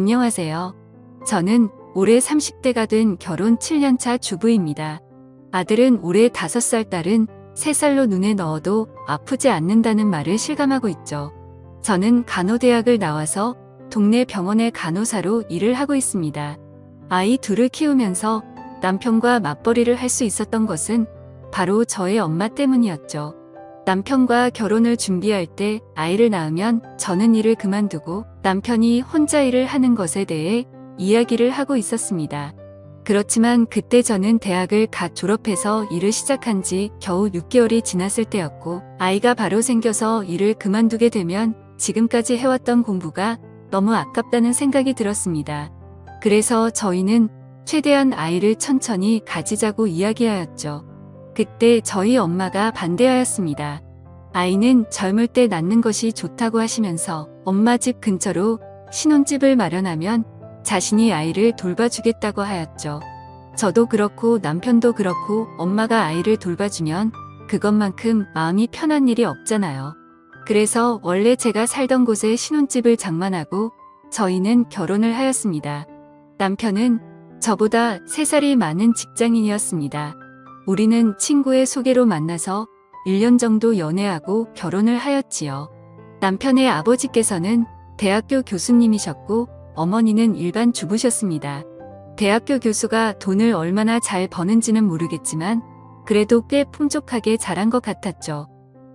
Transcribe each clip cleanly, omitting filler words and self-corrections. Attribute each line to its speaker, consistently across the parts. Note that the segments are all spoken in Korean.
Speaker 1: 안녕하세요. 저는 올해 30대가 된 결혼 7년차 주부입니다. 아들은 올해 5살, 딸은 3살로 눈에 넣어도 아프지 않는다는 말을 실감하고 있죠. 저는 간호대학을 나와서 동네 병원의 간호사로 일을 하고 있습니다. 아이 둘을 키우면서 남편과 맞벌이를 할 수 있었던 것은 바로 저의 엄마 때문이었죠. 남편과 결혼을 준비할 때 아이를 낳으면 저는 일을 그만두고 남편이 혼자 일을 하는 것에 대해 이야기를 하고 있었습니다. 그렇지만 그때 저는 대학을 갓 졸업해서 일을 시작한 지 겨우 6개월이 지났을 때였고, 아이가 바로 생겨서 일을 그만두게 되면 지금까지 해왔던 공부가 너무 아깝다는 생각이 들었습니다. 그래서 저희는 최대한 아이를 천천히 가지자고 이야기하였죠. 그때 저희 엄마가 반대하였습니다. 아이는 젊을 때 낳는 것이 좋다고 하시면서 엄마 집 근처로 신혼집을 마련하면 자신이 아이를 돌봐주겠다고 하였죠. 저도 그렇고 남편도 그렇고 엄마가 아이를 돌봐주면 그것만큼 마음이 편한 일이 없잖아요. 그래서 원래 제가 살던 곳에 신혼집을 장만하고 저희는 결혼을 하였습니다. 남편은 저보다 3살이 많은 직장인이었습니다. 우리는 친구의 소개로 만나서 1년 정도 연애하고 결혼을 하였지요. 남편의 아버지께서는 대학교 교수님이셨고 어머니는 일반 주부셨습니다. 대학교 교수가 돈을 얼마나 잘 버는지는 모르겠지만 그래도 꽤 풍족하게 자란 것 같았죠.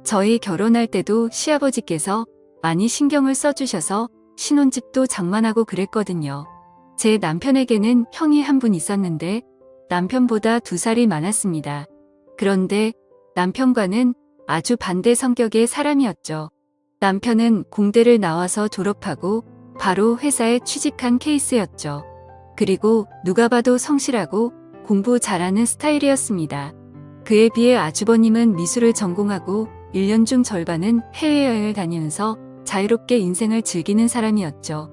Speaker 1: 저희 결혼할 때도 시아버지께서 많이 신경을 써주셔서 신혼집도 장만하고 그랬거든요. 제 남편에게는 형이 한 분 있었는데 남편보다 2살이 많았습니다. 그런데 남편과는 아주 반대 성격의 사람이었죠. 남편은 공대를 나와서 졸업하고 바로 회사에 취직한 케이스였죠. 그리고 누가 봐도 성실하고 공부 잘하는 스타일이었습니다. 그에 비해 아주버님은 미술을 전공하고 1년 중 절반은 해외여행을 다니면서 자유롭게 인생을 즐기는 사람이었죠.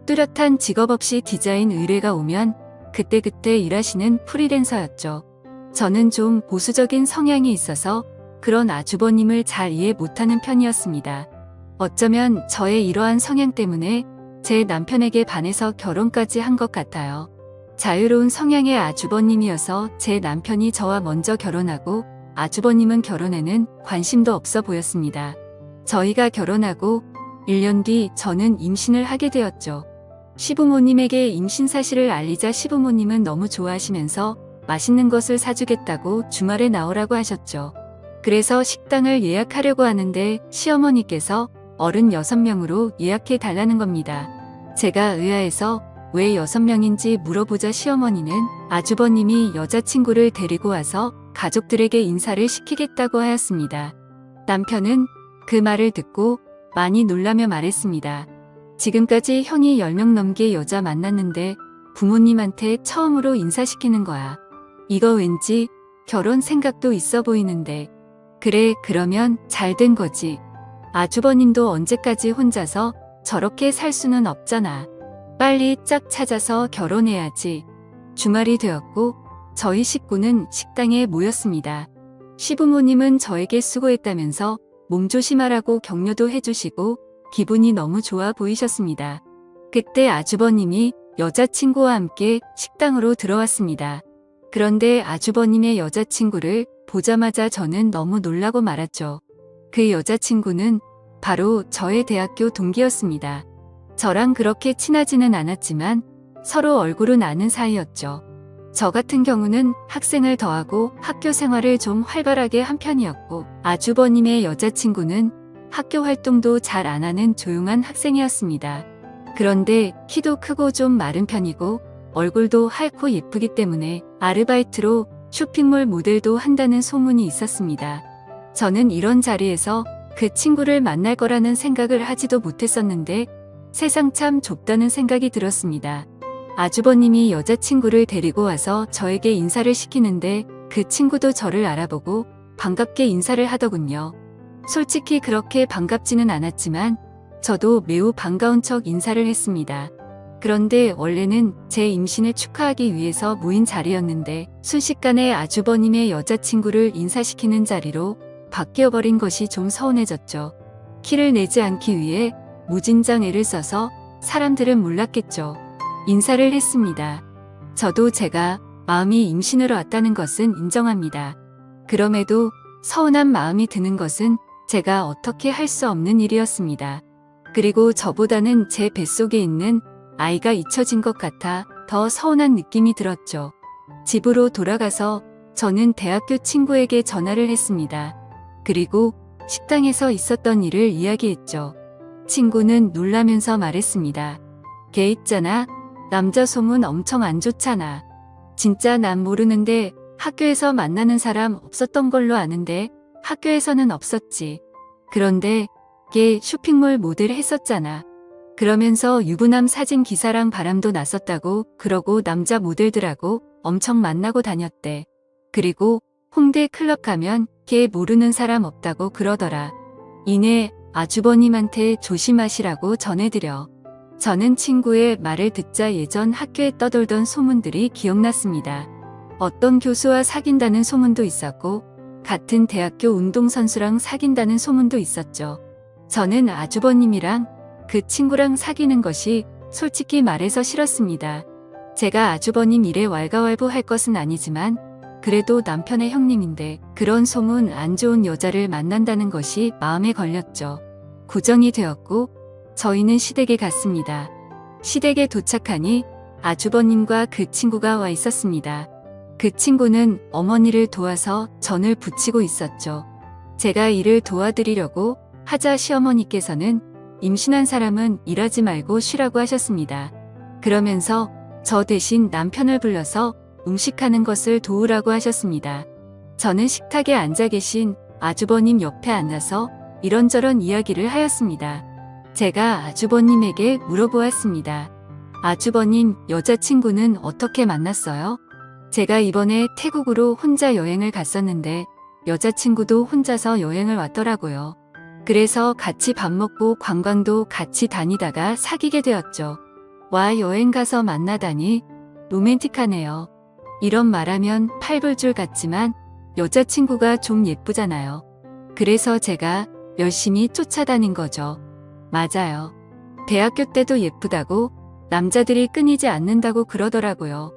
Speaker 1: 뚜렷한 직업 없이 디자인 의뢰가 오면 그때그때 일하시는 프리랜서였죠. 저는 좀 보수적인 성향이 있어서 그런 아주버님을 잘 이해 못하는 편이었습니다. 어쩌면 저의 이러한 성향 때문에 제 남편에게 반해서 결혼까지 한 것 같아요. 자유로운 성향의 아주버님이어서 제 남편이 저와 먼저 결혼하고 아주버님은 결혼에는 관심도 없어 보였습니다. 저희가 결혼하고 1년 뒤 저는 임신을 하게 되었죠. 시부모님에게 임신 사실을 알리자 시부모님은 너무 좋아하시면서 맛있는 것을 사주겠다고 주말에 나오라고 하셨죠. 그래서 식당을 예약하려고 하는데 시어머니께서 어른 6명으로 예약해 달라는 겁니다. 제가 의아해서 왜 6명인지 물어보자 시어머니는 아주버님이 여자친구를 데리고 와서 가족들에게 인사를 시키겠다고 하였습니다. 남편은 그 말을 듣고 많이 놀라며 말했습니다. 지금까지 형이 10명 넘게 여자 만났는데 부모님한테 처음으로 인사시키는 거야. 이거 왠지 결혼 생각도 있어 보이는데. 그래, 그러면 잘 된 거지. 아주버님도 언제까지 혼자서 저렇게 살 수는 없잖아. 빨리 짝 찾아서 결혼해야지. 주말이 되었고 저희 식구는 식당에 모였습니다. 시부모님은 저에게 수고했다면서 몸조심하라고 격려도 해주시고 기분이 너무 좋아 보이셨습니다. 그때 아주버님이 여자친구와 함께 식당으로 들어왔습니다. 그런데 아주버님의 여자친구를 보자마자 저는 너무 놀라고 말았죠. 그 여자친구는 바로 저의 대학교 동기였습니다. 저랑 그렇게 친하지는 않았지만 서로 얼굴은 아는 사이였죠. 저 같은 경우는 학생을 더하고 학교 생활을 좀 활발하게 한 편이었고 아주버님의 여자친구는 학교 활동도 잘 안 하는 조용한 학생이었습니다. 그런데 키도 크고 좀 마른 편이고 얼굴도 하얗고 예쁘기 때문에 아르바이트로 쇼핑몰 모델도 한다는 소문이 있었습니다. 저는 이런 자리에서 그 친구를 만날 거라는 생각을 하지도 못했었는데 세상 참 좁다는 생각이 들었습니다. 아주버님이 여자친구를 데리고 와서 저에게 인사를 시키는데 그 친구도 저를 알아보고 반갑게 인사를 하더군요. 솔직히 그렇게 반갑지는 않았지만 저도 매우 반가운 척 인사를 했습니다. 그런데 원래는 제 임신을 축하하기 위해서 모인 자리였는데 순식간에 아주버님의 여자친구를 인사시키는 자리로 바뀌어버린 것이 좀 서운해졌죠. 키를 내지 않기 위해 무진장 애를 써서 사람들은 몰랐겠죠. 인사를 했습니다. 저도 제가 마음이 임신으로 왔다는 것은 인정합니다. 그럼에도 서운한 마음이 드는 것은 제가 어떻게 할 수 없는 일이었습니다. 그리고 저보다는 제 뱃속에 있는 아이가 잊혀진 것 같아 더 서운한 느낌이 들었죠. 집으로 돌아가서 저는 대학교 친구에게 전화를 했습니다. 그리고 식당에서 있었던 일을 이야기했죠. 친구는 놀라면서 말했습니다. 걔 있잖아. 남자 소문 엄청 안 좋잖아. 진짜 난 모르는데 학교에서 만나는 사람 없었던 걸로 아는데 학교에서는 없었지. 그런데 걔 쇼핑몰 모델 했었잖아. 그러면서 유부남 사진 기사랑 바람도 났었다고 그러고 남자 모델들하고 엄청 만나고 다녔대. 그리고 홍대 클럽 가면 걔 모르는 사람 없다고 그러더라. 이내 아주버님한테 조심하시라고 전해드려. 저는 친구의 말을 듣자 예전 학교에 떠돌던 소문들이 기억났습니다. 어떤 교수와 사귄다는 소문도 있었고 같은 대학교 운동선수랑 사귄다는 소문도 있었죠. 저는 아주버님이랑 그 친구랑 사귀는 것이 솔직히 말해서 싫었습니다. 제가 아주버님 일에 왈가왈부할 것은 아니지만 그래도 남편의 형님인데 그런 소문 안 좋은 여자를 만난다는 것이 마음에 걸렸죠. 고정이 되었고 저희는 시댁에 갔습니다. 시댁에 도착하니 아주버님과 그 친구가 와 있었습니다. 그 친구는 어머니를 도와서 전을 부치고 있었죠. 제가 일을 도와드리려고 하자 시어머니께서는 임신한 사람은 일하지 말고 쉬라고 하셨습니다. 그러면서 저 대신 남편을 불러서 음식하는 것을 도우라고 하셨습니다. 저는 식탁에 앉아 계신 아주버님 옆에 앉아서 이런저런 이야기를 하였습니다. 제가 아주버님에게 물어보았습니다. 아주버님, 여자친구는 어떻게 만났어요? 제가 이번에 태국으로 혼자 여행을 갔었는데 여자친구도 혼자서 여행을 왔더라고요. 그래서 같이 밥 먹고 관광도 같이 다니다가 사귀게 되었죠. 와, 여행 가서 만나다니 로맨틱하네요. 이런 말하면 팔불줄 같지만 여자친구가 좀 예쁘잖아요. 그래서 제가 열심히 쫓아다닌 거죠. 맞아요. 대학교 때도 예쁘다고 남자들이 끊이지 않는다고 그러더라고요.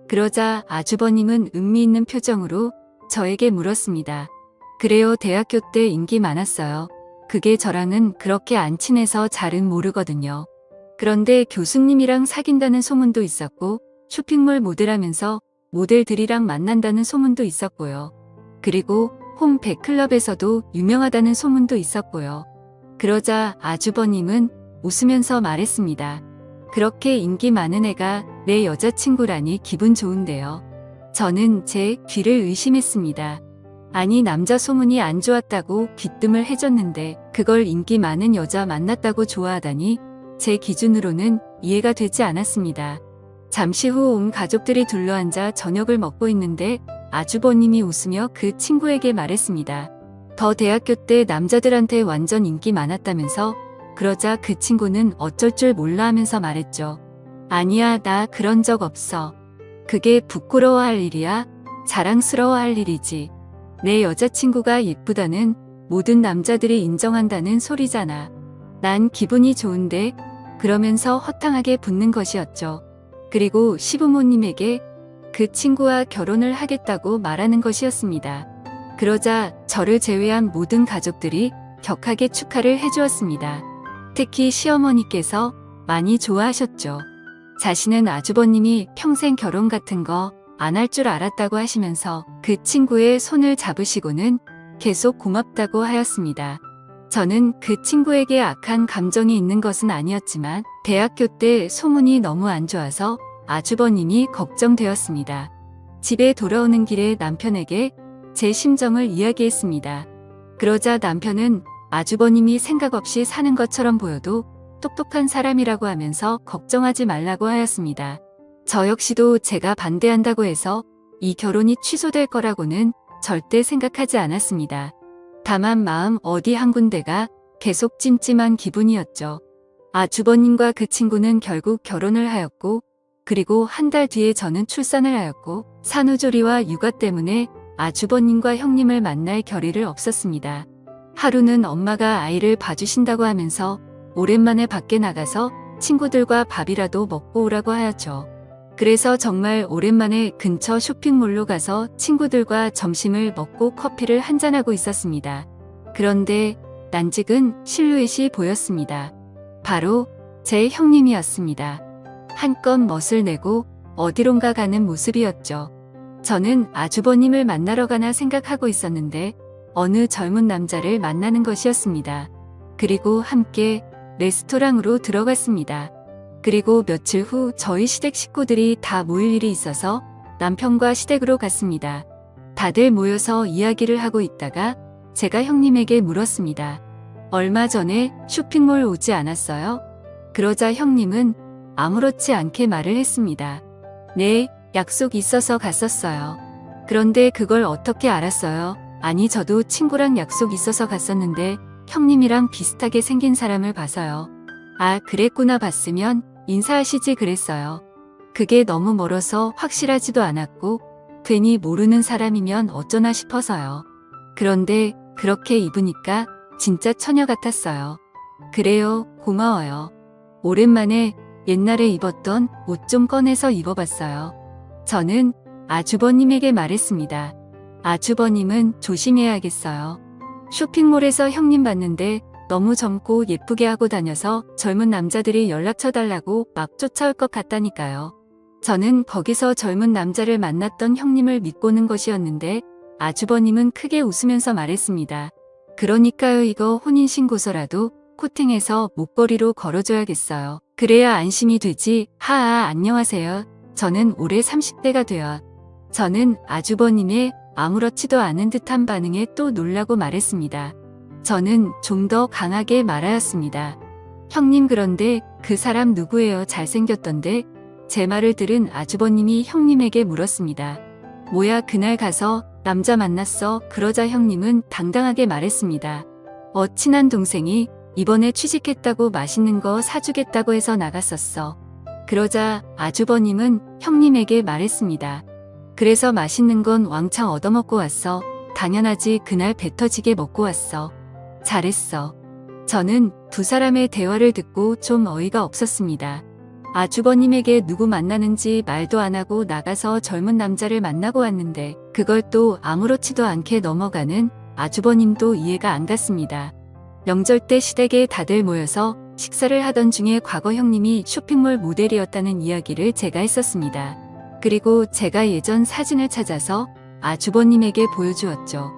Speaker 1: 그러자 아주버님은 의미 있는 표정으로 저에게 물었습니다. 그래요, 대학교 때 인기 많았어요. 그게 저랑은 그렇게 안 친해서 잘은 모르거든요. 그런데 교수님이랑 사귄다는 소문도 있었고 쇼핑몰 모델하면서 모델들이랑 만난다는 소문도 있었고요. 그리고 홈 백클럽에서도 유명하다는 소문도 있었고요. 그러자 아주버님은 웃으면서 말했습니다. 그렇게 인기 많은 애가 내 여자친구라니 기분 좋은데요. 저는 제 귀를 의심했습니다. 아니, 남자 소문이 안 좋았다고 귀뜸을 해줬는데 그걸 인기 많은 여자 만났다고 좋아하다니 제 기준으로는 이해가 되지 않았습니다. 잠시 후 온 가족들이 둘러앉아 저녁을 먹고 있는데 아주버님이 웃으며 그 친구에게 말했습니다. 더 대학교 때 남자들한테 완전 인기 많았다면서? 그러자 그 친구는 어쩔 줄 몰라 하면서 말했죠. 아니야, 나 그런 적 없어. 그게 부끄러워할 일이야? 자랑스러워할 일이지. 내 여자친구가 예쁘다는 모든 남자들이 인정한다는 소리잖아. 난 기분이 좋은데? 그러면서 허탕하게 붙는 것이었죠. 그리고 시부모님에게 그 친구와 결혼을 하겠다고 말하는 것이었습니다. 그러자 저를 제외한 모든 가족들이 격하게 축하를 해주었습니다. 특히 시어머니께서 많이 좋아하셨죠. 자신은 아주버님이 평생 결혼 같은 거 안 할 줄 알았다고 하시면서 그 친구의 손을 잡으시고는 계속 고맙다고 하였습니다. 저는 그 친구에게 악한 감정이 있는 것은 아니었지만 대학교 때 소문이 너무 안 좋아서 아주버님이 걱정되었습니다. 집에 돌아오는 길에 남편에게 제 심정을 이야기했습니다. 그러자 남편은 아주버님이 생각 없이 사는 것처럼 보여도 똑똑한 사람이라고 하면서 걱정하지 말라고 하였습니다. 저 역시도 제가 반대한다고 해서 이 결혼이 취소될 거라고는 절대 생각하지 않았습니다. 다만 마음 어디 한 군데가 계속 찜찜한 기분이었죠. 아주버님과 그 친구는 결국 결혼을 하였고 그리고 한 달 뒤에 저는 출산을 하였고 산후조리와 육아 때문에 아주버님과 형님을 만날 겨를을 없었습니다. 하루는 엄마가 아이를 봐주신다고 하면서 오랜만에 밖에 나가서 친구들과 밥이라도 먹고 오라고 하였죠. 그래서 정말 오랜만에 근처 쇼핑몰로 가서 친구들과 점심을 먹고 커피를 한잔하고 있었습니다. 그런데 낯익은 실루엣이 보였습니다. 바로 제 형님이었습니다. 한껏 멋을 내고 어디론가 가는 모습이었죠. 저는 아주버님을 만나러 가나 생각하고 있었는데 어느 젊은 남자를 만나는 것이었습니다. 그리고 함께 레스토랑으로 들어갔습니다. 그리고 며칠 후 저희 시댁 식구들이 다 모일 일이 있어서 남편과 시댁으로 갔습니다. 다들 모여서 이야기를 하고 있다가 제가 형님에게 물었습니다. 얼마 전에 쇼핑몰 오지 않았어요? 그러자 형님은 아무렇지 않게 말을 했습니다. 네, 약속 있어서 갔었어요. 그런데 그걸 어떻게 알았어요? 아니, 저도 친구랑 약속 있어서 갔었는데 형님이랑 비슷하게 생긴 사람을 봐서요. 아, 그랬구나. 봤으면 인사하시지 그랬어요. 그게 너무 멀어서 확실하지도 않았고 괜히 모르는 사람이면 어쩌나 싶어서요. 그런데 그렇게 입으니까 진짜 처녀 같았어요. 그래요, 고마워요. 오랜만에 옛날에 입었던 옷 좀 꺼내서 입어봤어요. 저는 아주버님에게 말했습니다. 아주버님은 조심해야겠어요. 쇼핑몰에서 형님 봤는데 너무 젊고 예쁘게 하고 다녀서 젊은 남자들이 연락처 달라고 막 쫓아올 것 같다니까요. 저는 거기서 젊은 남자를 만났던 형님을 믿고는 것이었는데 아주버님은 크게 웃으면서 말했습니다. 그러니까요, 이거 혼인신고서라도 코팅해서 목걸이로 걸어줘야겠어요. 그래야 안심이 되지. 하하, 안녕하세요. 저는 올해 30대가 되어 저는 아주버님의 아무렇지도 않은 듯한 반응에 또 놀라고 말했습니다. 저는 좀 더 강하게 말하였습니다. 형님, 그런데 그 사람 누구예요? 잘생겼던데? 제 말을 들은 아주버님이 형님에게 물었습니다. 뭐야, 그날 가서 남자 만났어? 그러자 형님은 당당하게 말했습니다. 친한 동생이 이번에 취직했다고 맛있는 거 사주겠다고 해서 나갔었어. 그러자 아주버님은 형님에게 말했습니다. 그래서 맛있는 건 왕창 얻어먹고 왔어. 당연하지, 그날 배 터지게 먹고 왔어. 잘했어. 저는 두 사람의 대화를 듣고 좀 어이가 없었습니다. 아주버님에게 누구 만나는지 말도 안 하고 나가서 젊은 남자를 만나고 왔는데 그걸 또 아무렇지도 않게 넘어가는 아주버님도 이해가 안 갔습니다. 명절 때 시댁에 다들 모여서 식사를 하던 중에 과거 형님이 쇼핑몰 모델이었다는 이야기를 제가 했었습니다. 그리고 제가 예전 사진을 찾아서 아주버님에게 보여주었죠.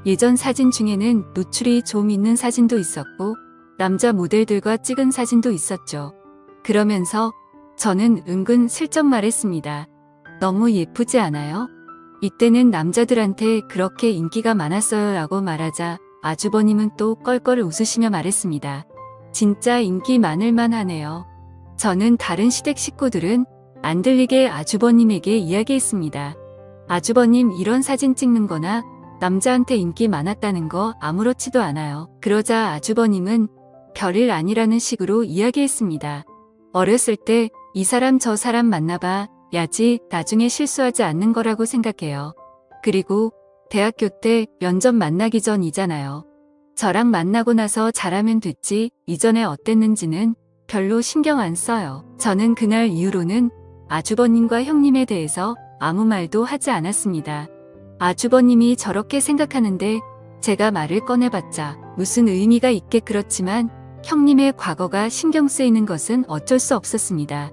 Speaker 1: 예전 사진 중에는 노출이 좀 있는 사진도 있었고 남자 모델들과 찍은 사진도 있었죠. 그러면서 저는 은근 슬쩍 말했습니다. 너무 예쁘지 않아요? 이때는 남자들한테 그렇게 인기가 많았어요 라고 말하자 아주버님은 또 껄껄 웃으시며 말했습니다. 진짜 인기 많을만 하네요. 저는 다른 시댁 식구들은 안 들리게 아주버님에게 이야기했습니다. 아주버님, 이런 사진 찍는 거나 남자한테 인기 많았다는 거 아무렇지도 않아요. 그러자 아주버님은 별일 아니라는 식으로 이야기했습니다. 어렸을 때 이 사람 저 사람 만나봐 야지 나중에 실수하지 않는 거라고 생각해요. 그리고 대학교 때 면접 만나기 전이잖아요. 저랑 만나고 나서 잘하면 됐지 이전에 어땠는지는 별로 신경 안 써요. 저는 그날 이후로는 아주버님과 형님에 대해서 아무 말도 하지 않았습니다. 아주버님이 저렇게 생각하는데 제가 말을 꺼내봤자 무슨 의미가 있게 그렇지만 형님의 과거가 신경 쓰이는 것은 어쩔 수 없었습니다.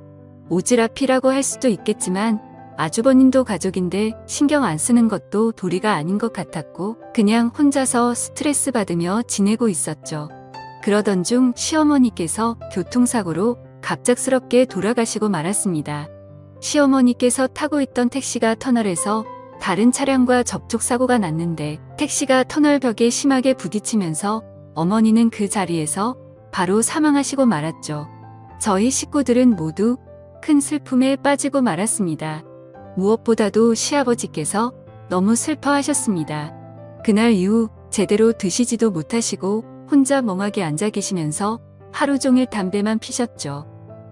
Speaker 1: 오지랖이라고 할 수도 있겠지만 아주버님도 가족인데 신경 안 쓰는 것도 도리가 아닌 것 같았고 그냥 혼자서 스트레스 받으며 지내고 있었죠. 그러던 중 시어머니께서 교통사고로 갑작스럽게 돌아가시고 말았습니다. 시어머니께서 타고 있던 택시가 터널에서 다른 차량과 접촉사고가 났는데 택시가 터널 벽에 심하게 부딪히면서 어머니는 그 자리에서 바로 사망하시고 말았죠. 저희 식구들은 모두 큰 슬픔에 빠지고 말았습니다. 무엇보다도 시아버지께서 너무 슬퍼하셨습니다. 그날 이후 제대로 드시지도 못하시고 혼자 멍하게 앉아 계시면서 하루 종일 담배만 피셨죠.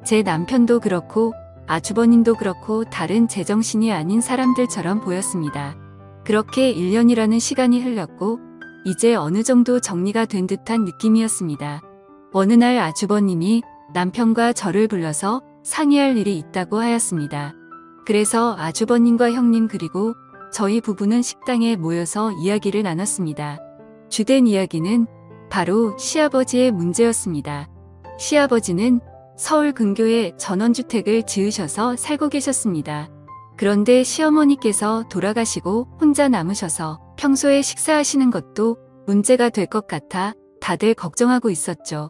Speaker 1: 제 남편도 그렇고 아주버님도 그렇고 다른 제정신이 아닌 사람들처럼 보였습니다. 그렇게 1년이라는 시간이 흘렀고 이제 어느 정도 정리가 된 듯한 느낌이었습니다. 어느 날 아주버님이 남편과 저를 불러서 상의할 일이 있다고 하였습니다. 그래서 아주버님과 형님 그리고 저희 부부는 식당에 모여서 이야기를 나눴습니다. 주된 이야기는 바로 시아버지의 문제였습니다. 시아버지는 서울 근교에 전원주택을 지으셔서 살고 계셨습니다. 그런데 시어머니께서 돌아가시고 혼자 남으셔서 평소에 식사하시는 것도 문제가 될 것 같아 다들 걱정하고 있었죠.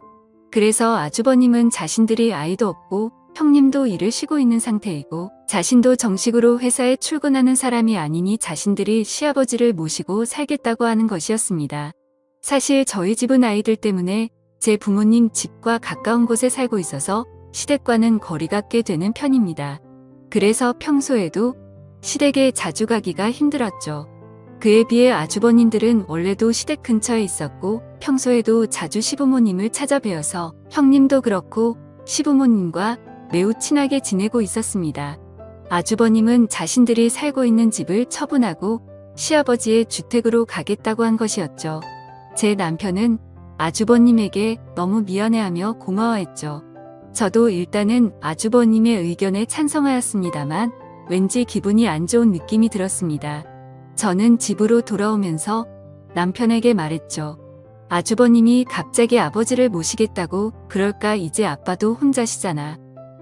Speaker 1: 그래서 아주버님은 자신들이 아이도 없고 형님도 일을 쉬고 있는 상태이고 자신도 정식으로 회사에 출근하는 사람이 아니니 자신들이 시아버지를 모시고 살겠다고 하는 것이었습니다. 사실 저희 집은 아이들 때문에 제 부모님 집과 가까운 곳에 살고 있어서 시댁과는 거리가 꽤 되는 편입니다. 그래서 평소에도 시댁에 자주 가기가 힘들었죠. 그에 비해 아주버님들은 원래도 시댁 근처에 있었고 평소에도 자주 시부모님을 찾아뵈어서 형님도 그렇고 시부모님과 매우 친하게 지내고 있었습니다. 아주버님은 자신들이 살고 있는 집을 처분하고 시아버지의 주택으로 가겠다고 한 것이었죠. 제 남편은 아주버님에게 너무 미안해하며 고마워했죠. 저도 일단은 아주버님의 의견에 찬성하였습니다만 왠지 기분이 안 좋은 느낌이 들었습니다. 저는 집으로 돌아오면서 남편에게 말했죠. 아주버님이 갑자기 아버지를 모시겠다고 그럴까 이제 아빠도 혼자시잖아.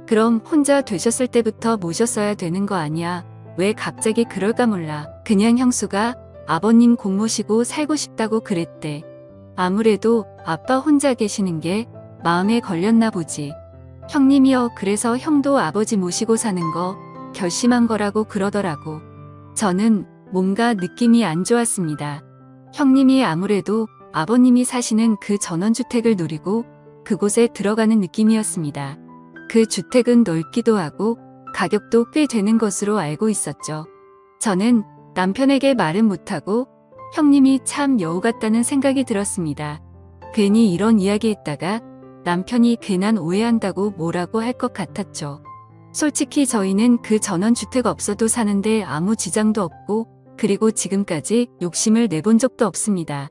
Speaker 1: 그럼 혼자 되셨을 때부터 모셨어야 되는 거 아니야. 왜 갑자기 그럴까 몰라. 그냥 형수가 아버님 곧 모시고 살고 싶다고 그랬대. 아무래도 아빠 혼자 계시는 게 마음에 걸렸나 보지. 형님이요. 그래서 형도 아버지 모시고 사는 거 결심한 거라고 그러더라고. 저는 뭔가 느낌이 안 좋았습니다. 형님이 아무래도 아버님이 사시는 그 전원주택을 노리고 그곳에 들어가는 느낌이었습니다. 그 주택은 넓기도 하고 가격도 꽤 되는 것으로 알고 있었죠. 저는 남편에게 말은 못하고 형님이 참 여우 같다는 생각이 들었습니다. 괜히 이런 이야기 했다가 남편이 괜한 오해한다고 뭐라고 할 것 같았죠. 솔직히 저희는 그 전원주택 없어도 사는데 아무 지장도 없고 그리고 지금까지 욕심을 내본 적도 없습니다.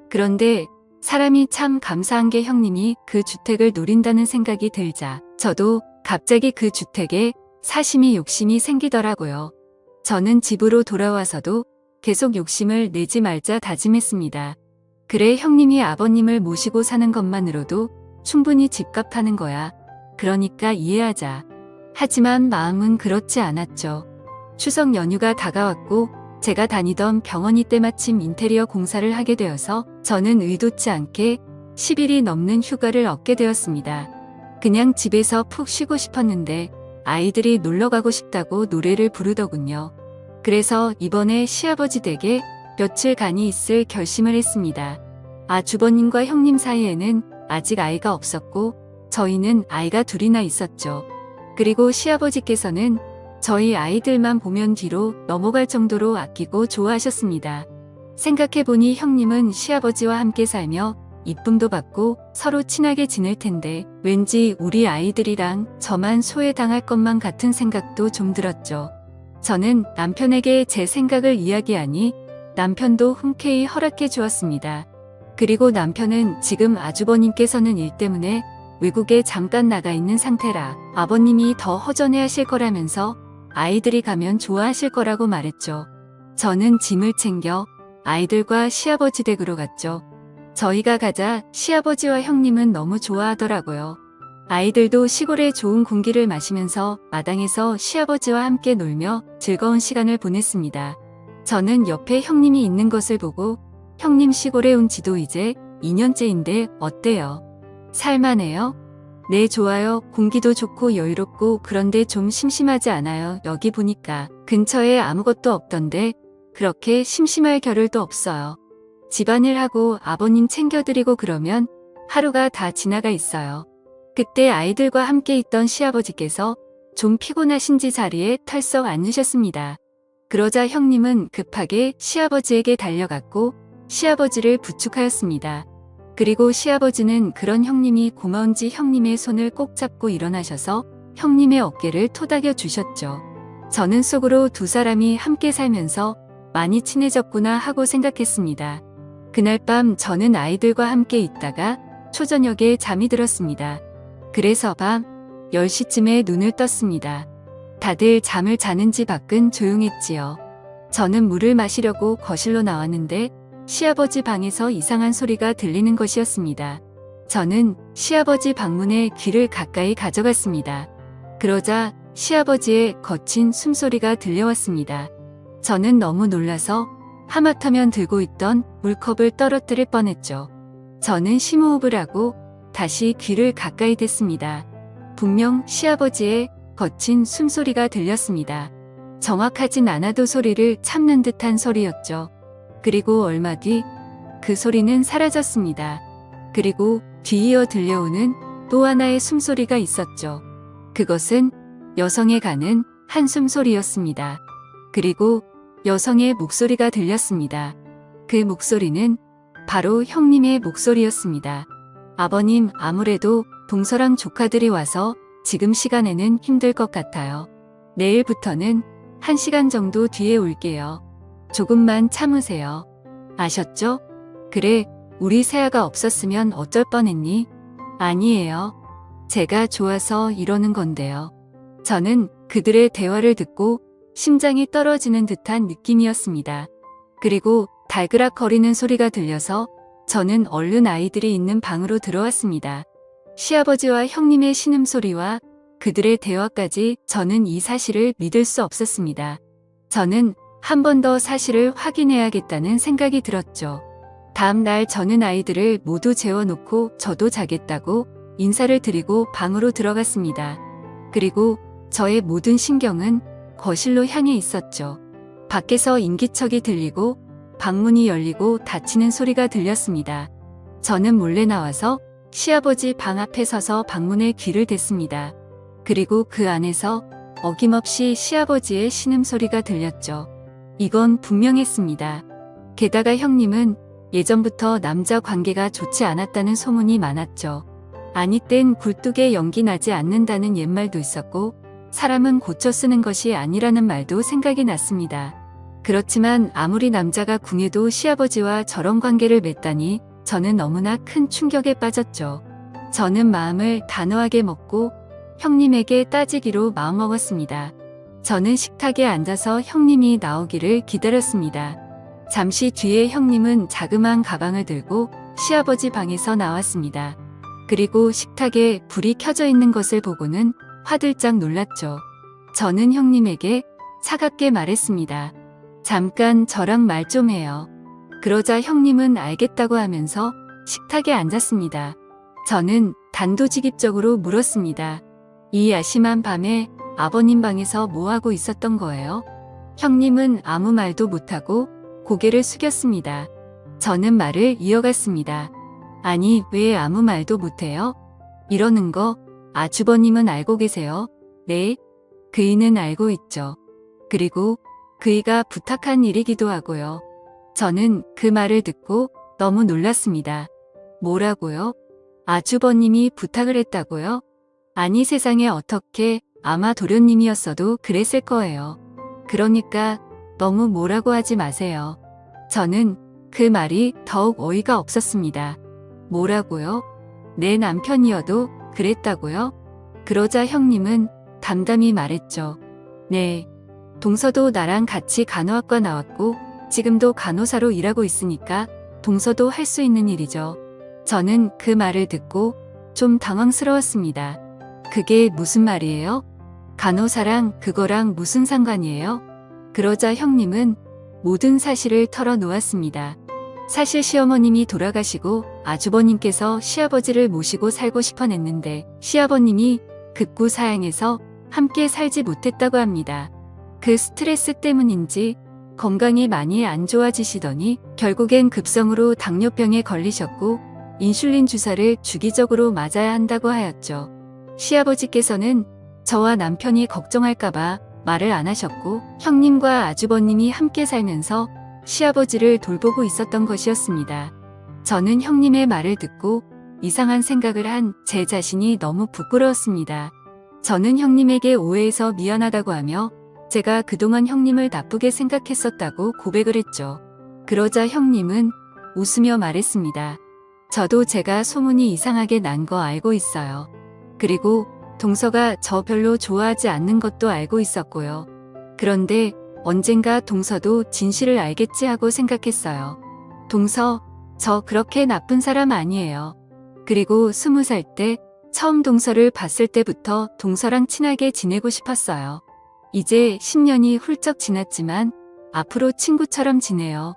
Speaker 1: 그런데 사람이 참 감사한 게 형님이 그 주택을 노린다는 생각이 들자 저도 갑자기 그 주택에 사심이 욕심이 생기더라고요. 저는 집으로 돌아와서도 계속 욕심을 내지 말자 다짐했습니다. 그래 형님이 아버님을 모시고 사는 것만으로도 충분히 집값 하는 거야. 그러니까 이해하자. 하지만 마음은 그렇지 않았죠. 추석 연휴가 다가왔고 제가 다니던 병원이 때마침 인테리어 공사를 하게 되어서 저는 의도치 않게 10일이 넘는 휴가를 얻게 되었습니다. 그냥 집에서 푹 쉬고 싶었는데 아이들이 놀러 가고 싶다고 노래를 부르더군요. 그래서 이번에 시아버지 댁에 며칠간이 있을 결심을 했습니다. 아주버님과 형님 사이에는 아직 아이가 없었고 저희는 아이가 둘이나 있었죠. 그리고 시아버지께서는 저희 아이들만 보면 뒤로 넘어갈 정도로 아끼고 좋아하셨습니다. 생각해보니 형님은 시아버지와 함께 살며 이쁨도 받고 서로 친하게 지낼 텐데 왠지 우리 아이들이랑 저만 소외당할 것만 같은 생각도 좀 들었죠. 저는 남편에게 제 생각을 이야기하니 남편도 흔쾌히 허락해 주었습니다. 그리고 남편은 지금 아주버님께서는 일 때문에 외국에 잠깐 나가 있는 상태라 아버님이 더 허전해 하실 거라면서 아이들이 가면 좋아하실 거라고 말했죠. 저는 짐을 챙겨 아이들과 시아버지 댁으로 갔죠. 저희가 가자 시아버지와 형님은 너무 좋아하더라고요. 아이들도 시골의 좋은 공기를 마시면서 마당에서 시아버지와 함께 놀며 즐거운 시간을 보냈습니다. 저는 옆에 형님이 있는 것을 보고 형님 시골에 온 지도 이제 2년째인데 어때요? 살만해요? 네, 좋아요. 공기도 좋고 여유롭고 그런데 좀 심심하지 않아요. 여기 보니까 근처에 아무것도 없던데 그렇게 심심할 겨를도 없어요. 집안일 하고 아버님 챙겨드리고 그러면 하루가 다 지나가 있어요. 그때 아이들과 함께 있던 시아버지께서 좀 피곤하신지 자리에 털썩 앉으셨습니다. 그러자 형님은 급하게 시아버지에게 달려갔고 시아버지를 부축하였습니다. 그리고 시아버지는 그런 형님이 고마운지 형님의 손을 꼭 잡고 일어나셔서 형님의 어깨를 토닥여 주셨죠. 저는 속으로 두 사람이 함께 살면서 많이 친해졌구나 하고 생각했습니다. 그날 밤 저는 아이들과 함께 있다가 초저녁에 잠이 들었습니다. 그래서 밤 10시쯤에 눈을 떴습니다. 다들 잠을 자는 집 밖은 조용했지요. 저는 물을 마시려고 거실로 나왔는데 시아버지 방에서 이상한 소리가 들리는 것이었습니다. 저는 시아버지 방문에 귀를 가까이 가져갔습니다. 그러자 시아버지의 거친 숨소리가 들려왔습니다. 저는 너무 놀라서 하마터면 들고 있던 물컵을 떨어뜨릴 뻔했죠. 저는 심호흡을 하고 다시 귀를 가까이 댔습니다. 분명 시아버지의 거친 숨소리가 들렸습니다. 정확하진 않아도 소리를 참는 듯한 소리였죠. 그리고 얼마 뒤 그 소리는 사라졌습니다. 그리고 뒤이어 들려오는 또 하나의 숨소리가 있었죠. 그것은 여성의 가는 한숨 소리였습니다. 그리고 여성의 목소리가 들렸습니다. 그 목소리는 바로 형님의 목소리였습니다. 아버님, 아무래도 동서랑 조카들이 와서 지금 시간에는 힘들 것 같아요. 내일부터는 1시간 정도 뒤에 올게요. 조금만 참으세요. 아셨죠? 그래, 우리 세아가 없었으면 어쩔 뻔했니? 아니에요. 제가 좋아서 이러는 건데요. 저는 그들의 대화를 듣고 심장이 떨어지는 듯한 느낌이었습니다. 그리고 달그락거리는 소리가 들려서 저는 얼른 아이들이 있는 방으로 들어왔습니다. 시아버지와 형님의 신음소리와 그들의 대화까지 저는 이 사실을 믿을 수 없었습니다. 저는 한 번 더 사실을 확인해야겠다는 생각이 들었죠. 다음 날 저는 아이들을 모두 재워놓고 저도 자겠다고 인사를 드리고 방으로 들어갔습니다. 그리고 저의 모든 신경은 거실로 향해 있었죠. 밖에서 인기척이 들리고 방문이 열리고 닫히는 소리가 들렸습니다. 저는 몰래 나와서 시아버지 방 앞에 서서 방문에 귀를 댔습니다. 그리고 그 안에서 어김없이 시아버지의 신음소리가 들렸죠. 이건 분명했습니다. 게다가 형님은 예전부터 남자 관계가 좋지 않았다는 소문이 많았죠. 아니 땐 굴뚝에 연기 나지 않는다는 옛말도 있었고 사람은 고쳐 쓰는 것이 아니라는 말도 생각이 났습니다. 그렇지만 아무리 남자가 궁해도 시아버지와 저런 관계를 맺다니 저는 너무나 큰 충격에 빠졌죠. 저는 마음을 단호하게 먹고 형님에게 따지기로 마음먹었습니다. 저는 식탁에 앉아서 형님이 나오기를 기다렸습니다. 잠시 뒤에 형님은 자그마한 가방을 들고 시아버지 방에서 나왔습니다. 그리고 식탁에 불이 켜져 있는 것을 보고는 화들짝 놀랐죠. 저는 형님에게 차갑게 말했습니다. 잠깐 저랑 말 좀 해요. 그러자 형님은 알겠다고 하면서 식탁에 앉았습니다. 저는 단도직입적으로 물었습니다. 이 야심한 밤에 아버님 방에서 뭐 하고 있었던 거예요? 형님은 아무 말도 못하고 고개를 숙였습니다. 저는 말을 이어갔습니다. 아니, 왜 아무 말도 못해요? 이러는 거 아주버님은 알고 계세요? 네, 그이는 알고 있죠. 그리고 그이가 부탁한 일이기도 하고요. 저는 그 말을 듣고 너무 놀랐습니다. 뭐라고요? 아주버님이 부탁을 했다고요? 아니 세상에 어떻게, 아마 도련님이었어도 그랬을 거예요. 그러니까 너무 뭐라고 하지 마세요. 저는 그 말이 더욱 어이가 없었습니다. 뭐라고요? 내 남편이어도 그랬다고요? 그러자 형님은 담담히 말했죠. 네. 동서도 나랑 같이 간호학과 나왔고 지금도 간호사로 일하고 있으니까 동서도 할 수 있는 일이죠. 저는 그 말을 듣고 좀 당황스러웠습니다. 그게 무슨 말이에요? 간호사랑 그거랑 무슨 상관이에요? 그러자 형님은 모든 사실을 털어놓았습니다. 사실 시어머님이 돌아가시고 아주버님께서 시아버지를 모시고 살고 싶어 냈는데 시아버님이 급구 사양해서 함께 살지 못했다고 합니다. 그 스트레스 때문인지 건강이 많이 안 좋아지시더니 결국엔 급성으로 당뇨병에 걸리셨고 인슐린 주사를 주기적으로 맞아야 한다고 하였죠. 시아버지께서는 저와 남편이 걱정할까봐 말을 안 하셨고 형님과 아주버님이 함께 살면서 시아버지를 돌보고 있었던 것이었습니다. 저는 형님의 말을 듣고 이상한 생각을 한 제 자신이 너무 부끄러웠습니다. 저는 형님에게 오해해서 미안하다고 하며 제가 그동안 형님을 나쁘게 생각했었다고 고백을 했죠. 그러자 형님은 웃으며 말했습니다. 저도 제가 소문이 이상하게 난 거 알고 있어요. 그리고 동서가 저 별로 좋아하지 않는 것도 알고 있었고요. 그런데 언젠가 동서도 진실을 알겠지 하고 생각했어요. 동서, 저 그렇게 나쁜 사람 아니에요. 그리고 20살 때 처음 동서를 봤을 때부터 동서랑 친하게 지내고 싶었어요. 이제 10년이 훌쩍 지났지만 앞으로 친구처럼 지내요.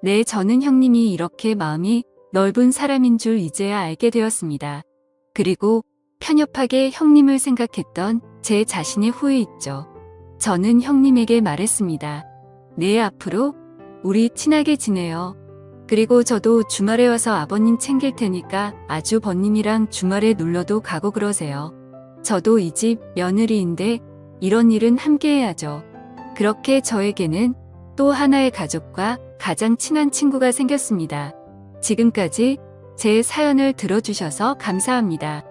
Speaker 1: 네, 저는 형님이 이렇게 마음이 넓은 사람인 줄 이제야 알게 되었습니다. 그리고 편협하게 형님을 생각했던 제 자신의 후회 있죠. 저는 형님에게 말했습니다. 네, 앞으로 우리 친하게 지내요. 그리고 저도 주말에 와서 아버님 챙길 테니까 아주 번님이랑 주말에 놀러도 가고 그러세요. 저도 이 집 며느리인데 이런 일은 함께 해야죠. 그렇게 저에게는 또 하나의 가족과 가장 친한 친구가 생겼습니다. 지금까지 제 사연을 들어주셔서 감사합니다.